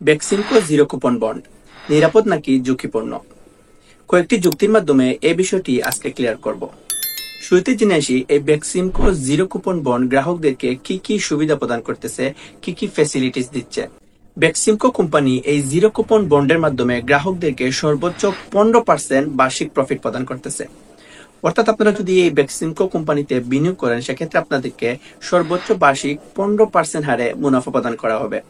Beximco zero coupon bond নিরাপদ নাকি ঝুঁকিপূর্ণ? কয়েকটি যুক্তির মাধ্যমে এই বিষয়টি আজকে ক্লিয়ার করব। শুরুতে জেনে আসি এই বেক্সিমকো জিরো কুপন বন্ড গ্রাহকদেরকে কি কি সুবিধা প্রদান করতেছে, কি কি ফ্যাসিলিটিস দিচ্ছে। বেক্সিমকো কোম্পানি এই জিরো কুপন বন্ডের মাধ্যমে গ্রাহকদেরকে সর্বোচ্চ 15% বার্ষিক প্রফিট প্রদান করতেছে। অর্থাৎ আপনারা যদি এই বেক্সিমকো কোম্পানিতে বিনিয়োগ করেন, সেক্ষেত্রে আপনাদেরকে সর্বোচ্চ বার্ষিক 15% হারে মুনাফা প্রদান করা হবে।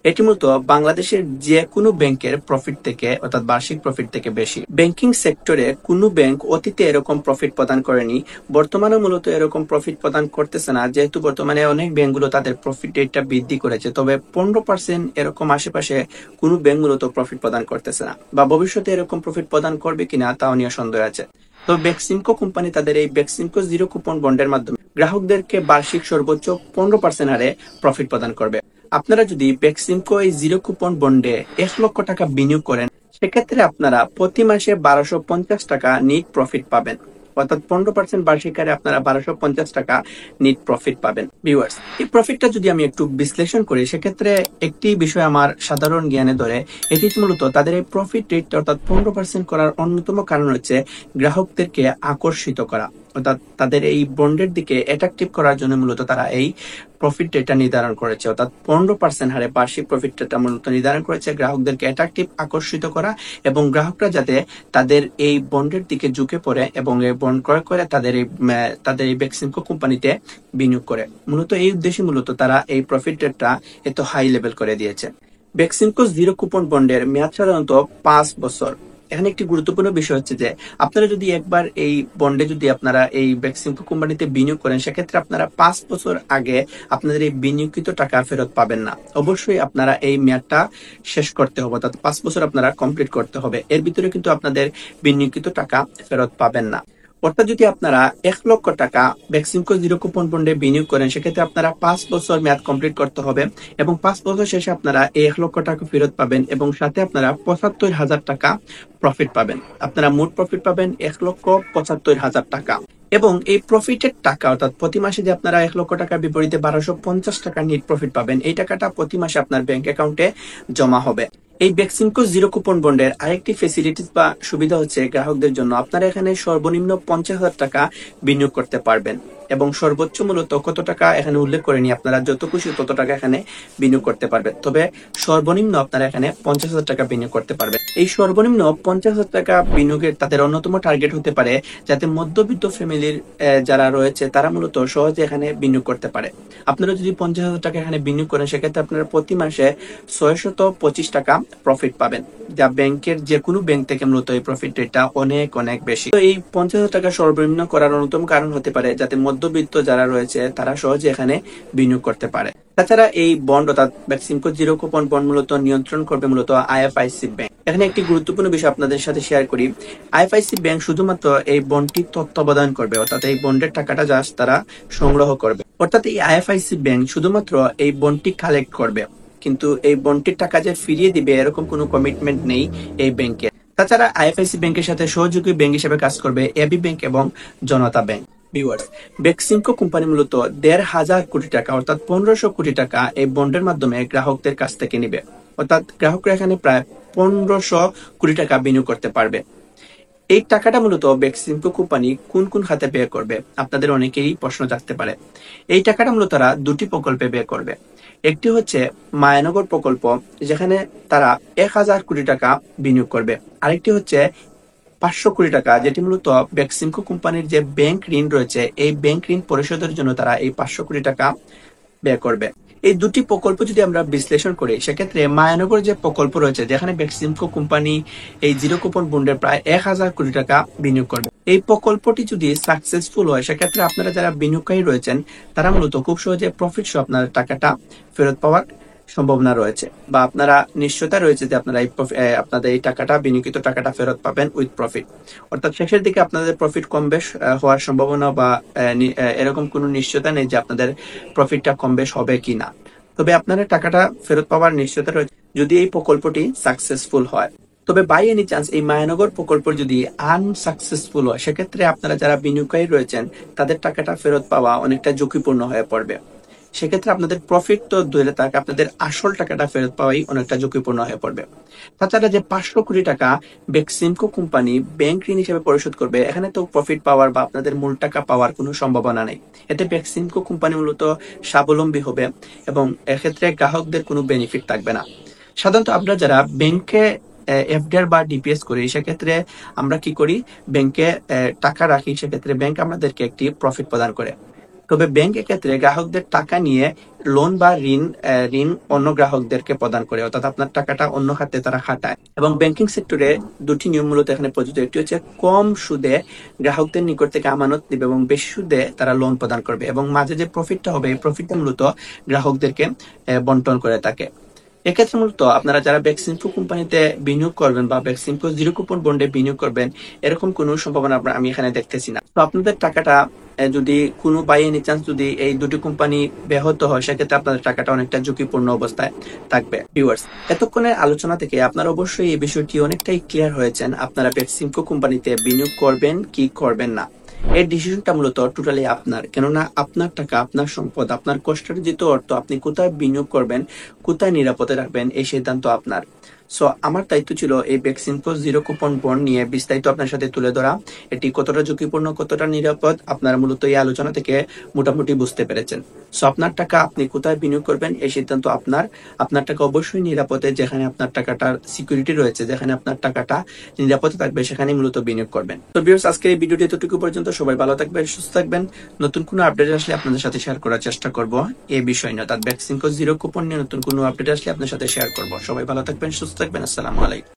এটি মূলত বাংলাদেশের যে কোনো ব্যাংকের প্রফিট থেকে, অর্থাৎ বার্ষিক প্রফিট থেকে বেশি। ব্যাংকিং সেক্টরে কোনো ব্যাংক অতীতে এরকম প্রফিট প্রদান করেনি, বর্তমানে মূলত এরকম প্রফিট প্রদান করতেছে না, যেহেতু বর্তমানে অনেক ব্যাংকগুলো তাদের প্রফিট রেটটা বৃদ্ধি করেছে। তবে 15% এরকম আশেপাশে কোনো ব্যাংক মূলত প্রফিট প্রদান করতেছে না, বা ভবিষ্যতে এরকম প্রফিট প্রদান করবে কিনা তাও নিয়ে সন্দেহ আছে। তো বেক্সিমকো কোম্পানি তাদের এই বেক্সিমকো জিরো কুপন বন্ডের মাধ্যমে গ্রাহকদেরকে বার্ষিক সর্বোচ্চ 15% হারে প্রফিট প্রদান করবে। আপনারা যদি বেক্সিমকো এই জিরো কুপন বন্ডে 1 লক্ষ টাকা বিনিয়োগ করেন, সেক্ষেত্রে আপনারা প্রতি মাসে 1250 টাকা নিট প্রফিট পাবেন। অর্থাৎ 15% বার্ষিক হারে আপনারা 1250 টাকা নিট প্রফিট পাবেন। ভিউয়ার্স, এই প্রফিটটা যদি আমি একটু বিশ্লেষণ করি, সেক্ষেত্রে একটি বিষয় আমার সাধারণ জ্ঞানে ধরে, এটি মূলত তাদের এই প্রফিট রেট অর্থাৎ 15% করার অন্যতম কারণ হচ্ছে গ্রাহকদেরকে আকর্ষিত করা, অর্থাৎ তাদের এই বন্ডের দিকে অ্যাট্রাকটিভ করার জন্য মূলত তারা এই প্রফিট রেটটা নির্ধারণ করেছে। অর্থাৎ 15% হারে বার্ষিক প্রফিট রেটটা মূলত নির্ধারণ করেছে গ্রাহকদেরকে অ্যাট্রাকটিভ, আকর্ষিত করা, এবং গ্রাহকরা যাতে তাদের এই বন্ডের দিকে ঝুঁকে পড়ে এবং এই বন্ড ক্রয় করে তাদের এই বেক্সিমকো কোম্পানিতে বিনিয়োগ করে। মূলত এই উদ্দেশ্যে মূলত তারা এই প্রফিট রেটটা এত হাই লেভেল করে দিয়েছে। বেক্সিমকো জিরো কুপন বন্ডের মেয়াদ সাধারণত 5 বছর। এখানে একটি গুরুত্বপূর্ণ বিষয় হচ্ছে যে আপনারা যদি একবার এই বন্ডে যদি আপনারা এই বেক্সিমকো কোম্পানিতে বিনিয়োগ করেন, সেক্ষেত্রে আপনারা 5 বছর আগে আপনাদের এই বিনিয়োগকৃত টাকা ফেরত পাবেন না। অবশ্যই আপনারা এই মেয়াদটা শেষ করতে হবে, অর্থাৎ 5 বছর আপনারা কমপ্লিট করতে হবে। এর ভিতরে কিন্তু আপনাদের বিনিয়োগকৃত টাকা ফেরত পাবেন না। অর্থাৎ যদি আপনারা 1 লক্ষ টাকা বেক্সিমকো জিরো কুপন বন্ডে বিনিয়োগ করেন, সেক্ষেত্রে আপনারা 5 বছর মেয়াদ কমপ্লিট করতে হবে, এবং 5 বছর শেষে আপনারা এই 1 লক্ষ টাকা ফেরত পাবেন, এবং সাথে আপনারা 75,000 টাকা প্রফিট পাবেন। আপনারা মোট প্রফিট পাবেন 1,75,000 টাকা। এবং এই প্রফিটের টাকা, অর্থাৎ প্রতি মাসে যে আপনারা 1 লক্ষ টাকার বিপরীতে 1250 টাকা নিট প্রফিট পাবেন, এই টাকাটা প্রতি মাসে আপনার ব্যাংক অ্যাকাউন্টে জমা হবে। এই বেক্সিমকো জিরো কুপন বন্ডের আরেকটি ফেসিলিটিস বা সুবিধা হচ্ছে গ্রাহকদের জন্য আপনারা এখানে সর্বনিম্ন 50,000 টাকা বিনিয়োগ করতে পারবেন, এবং সর্বোচ্চ মূলত কত টাকা এখানে উল্লেখ করেনি, আপনারা যত খুশি তত টাকা এখানে বিনিয়োগ করতে পারবেন। তবে সর্বনিম্ন আপনারা এখানে 50,000 টাকা বিনিয়োগ করতে পারবেন। এই সর্বনিম্ন 50,000 টাকা বিনিয়োগের তাদের অন্যতম টার্গেট হতে পারে যাতে মধ্যবিত্ত ফ্যামিলির যারা রয়েছে তারা মূলত সহজে এখানে বিনিয়োগ করতে পারে। আপনারা যদি 50,000 টাকা এখানে বিনিয়োগ করেন, সেক্ষেত্রে আপনারা প্রতি মাসে 625 টাকা প্রফিট পাবেন, যা ব্যাংকের যে কোনো ব্যাংক থেকে মূলত এই প্রফিট রেটটা অনেক অনেক বেশি। তো এই 50,000 টাকা সর্বনিম্ন করার অন্যতম কারণ হতে পারে যাতে মধ্যবিত্ত যারা রয়েছে তারা সহজে এখানে বিনিয়োগ করতে পারে। তাছাড়া এই বন্ড, অর্থাৎ বেক্সিমকো জিরো কুপন বন্ড মূলত নিয়ন্ত্রণ করবে মূলত আইএফআইসি ব্যাংক। এখানে একটি গুরুত্বপূর্ণ বিষয় আপনাদের সাথে শেয়ার করি। আইএফআইসি ব্যাংক শুধুমাত্র এই বন্ডটি তত্ত্বাবধান করবে, অর্থাৎ এই বন্ডের টাকাটা জাস্ট তারা সংগ্রহ করবে। অর্থাৎ এই আইএফআইসি ব্যাংক শুধুমাত্র এই বন্ডটি কালেক্ট করবে, কিন্তু এই বন্ডটির টাকা যে ফিরিয়ে দিবে এরকম কোনো কমিটমেন্ট নেই এই ব্যাংকে। তাছাড়া আইএফআইসি ব্যাংকের সাথে সহযোগী ব্যাংক হিসেবে কাজ করবে এবি ব্যাংক এবং জনতা ব্যাংক। ভিউয়ার্স, বেক্সিমকো কোম্পানি মূলত 1,500 কোটি টাকা, অর্থাৎ 1500 কোটি টাকা এই বন্ডের মাধ্যমে গ্রাহকদের কাছ থেকে নিবে। অর্থাৎ গ্রাহকরা এখানে প্রায় 1500 কোটি টাকা বিনিয়োগ করতে পারবে। এই টাকাটা মূলত বেক্সিমকো কোম্পানি কোন কোন খাতে ব্যয় করবে, আপনাদের অনেকেই প্রশ্ন জাগতে পারে। এই টাকাটা মূলত তারা দুটি প্রকল্পে ব্যয় করবে। একটি হচ্ছে মায়ানগর প্রকল্প, যেখানে তারা 1,000 কোটি টাকা বিনিয়োগ করবে। আরেকটি হচ্ছে 500 কোটি টাকা, যেটি মূলত বেক্সিমকো কোম্পানির যে ব্যাংক ঋণ রয়েছে এই ব্যাংক ঋণ পরিশোধের জন্য তারা এই 500 কোটি টাকা ব্যয় করবে। এই দুটি প্রকল্প যদি আমরা বিশ্লেষণ করি, সেক্ষেত্রে মায়ানগর যে প্রকল্প রয়েছে, যেখানে বেক্সিমকো কোম্পানি এই জিরো কুপন বন্ডের প্রায় 1,000 কোটি টাকা বিনিয়োগ করবে, এই প্রকল্পটি যদি সাকসেসফুল হয়, সেক্ষেত্রে আপনারা যারা বিনিয়োগকারী রয়েছেন তারা মূলত খুব সহজে প্রফিট সহ আপনার টাকাটা ফেরত পাওয়ার সম্ভাবনা রয়েছে, বা আপনারা নিশ্চয়তা রয়েছে যে আপনারা আপনাদের এই টাকাটা, বিনিয়োগিত টাকাটা ফেরত পাবেন উইথ প্রফিট। অর্থাৎ শেষের দিকে আপনাদের প্রফিট কম বেশ হওয়ার সম্ভাবনা বা এরকম কোনো নিশ্চয়তা নেই যে আপনাদের প্রফিটটা কম বেশ হবে কিনা। তবে আপনারা টাকাটা ফেরত পাওয়ার নিশ্চয়তা রয়েছে যদি এই প্রকল্পটি সাকসেসফুল হয়। তবে বাই এনি চান্স এই মায়ানগর প্রকল্প যদি আনসাকসেসফুল হয়, সেক্ষেত্রে আপনারা যারা বিনিয়োগকারী রয়েছেন তাদের টাকাটা ফেরত পাওয়া অনেকটা ঝুঁকিপূর্ণ হয়ে পড়বে। সেক্ষেত্রে আপনাদের প্রফিট তো দূরে থাক, আপনাদের আসল টাকাটা ফেরত পাওয়াই অনেকটা ঝুঁকিপূর্ণ হয়ে পড়বে। তাছাড়া যে 500 কোটি টাকা বেক্সিমকো কোম্পানি ব্যাংক ঋণ হিসেবে পরিশোধ করবে, এখানে তো প্রফিট পাওয়ার বা আপনাদের মূল টাকা পাওয়ার কোনো সম্ভাবনা নেই। এতে বেক্সিমকো কোম্পানি মূলত স্বাবলম্বী হবে এবং এক্ষেত্রে গ্রাহকদের কোনো বেনিফিট থাকবে না। সাধারণত আমরা যারা ব্যাংকে এফডিআর বা ডিপিএস করি, সেক্ষেত্রে আমরা কি করি, ব্যাংকে টাকা রাখি, সেক্ষেত্রে ব্যাংক আমাদেরকে একটি প্রফিট প্রদান করে। তবে ব্যাংক এক্ষেত্রে গ্রাহকদের টাকা নিয়ে লোন বা ঋণ অন্য গ্রাহকদেরকে প্রদান করে, অর্থাৎ আপনার টাকাটা অন্য খাতে তারা খাটায়। এবং ব্যাংকিং সেক্টরে দুটি নিয়ম মূলত এখানে প্রযোজ্য। একটি হচ্ছে কম সুদে গ্রাহকদের নিকট থেকে আমানত দিবে এবং বেশি সুদে তারা লোন প্রদান করবে, এবং মাঝে যে প্রফিটটা হবে এই প্রফিটটা মূলত গ্রাহকদেরকে বন্টন করে থাকে। এক্ষেত্রে মূলত আপনারা যারা বেক্সিমকো কোম্পানিতে বিনিয়োগ করবেন বা বেক্সিমকো জিরো কুপন বন্ডে বিনিয়োগ করবেন, এরকম কোনো সম্ভাবনা আমি এখানে দেখতেছি না। তো আপনাদের টাকাটা যদি কোনো বাই এনি চান্স যদি এই দুটি কোম্পানি ব্যাহত হয়, সেক্ষেত্রে আপনাদের টাকাটা অনেকটা ঝুঁকিপূর্ণ অবস্থায় থাকবে। ভিউয়ার্স, এতক্ষণের আলোচনা থেকে আপনারা অবশ্যই এই বিষয়টি অনেকটাই ক্লিয়ার হয়েছেন, আপনারা বেক্সিমকো কোম্পানিতে বিনিয়োগ করবেন কি করবেন না। এই ডিসিশনটা মূলত টোটালি আপনার, কেননা আপনার টাকা, আপনার সম্পদ, আপনার কষ্টার্জিত অর্থ আপনি কোথায় বিনিয়োগ করবেন, কোথায় নিরাপদে রাখবেন, এই সিদ্ধান্ত আপনার। সো আমার দায়িত্ব ছিল এই বেক্সিমকো জিরো কুপন বন্ড নিয়ে বিস্তারিত আপনার সাথে তুলে ধরা। এটি কতটা ঝুঁকিপূর্ণ, কতটা নিরাপদ, আপনারা মূলত এই আলোচনা থেকে মোটামুটি বুঝতে পেরেছেন। সো আপনার টাকা আপনি কোথায় বিনিয়োগ করবেন এই সিদ্ধান্ত আপনার। আপনার টাকা অবশ্যই নিরাপদে, যেখানে আপনার টাকাটার সিকিউরিটি রয়েছে, যেখানে আপনার টাকাটা নিরাপদে থাকবে, সেখানে মূলত বিনিয়োগ করবেন। তো ভিউয়ার্স, আজকের এই ভিডিওটি এতটুকু পর্যন্ত। সবাই ভালো থাকবেন, সুস্থ থাকবেন। নতুন কোনো আপডেট আসলে আপনাদের সাথে শেয়ার করার চেষ্টা করব এই বিষয় নিয়ে, অর্থাৎ বেক্সিমকো জিরো কুপন নিয়ে নতুন কোনো আপডেট আসলে আপনার সাথে শেয়ার করব। সবাই ভালো থাকবেন, সুস্থ থাকবেন। আসসালামু আলাইকুম।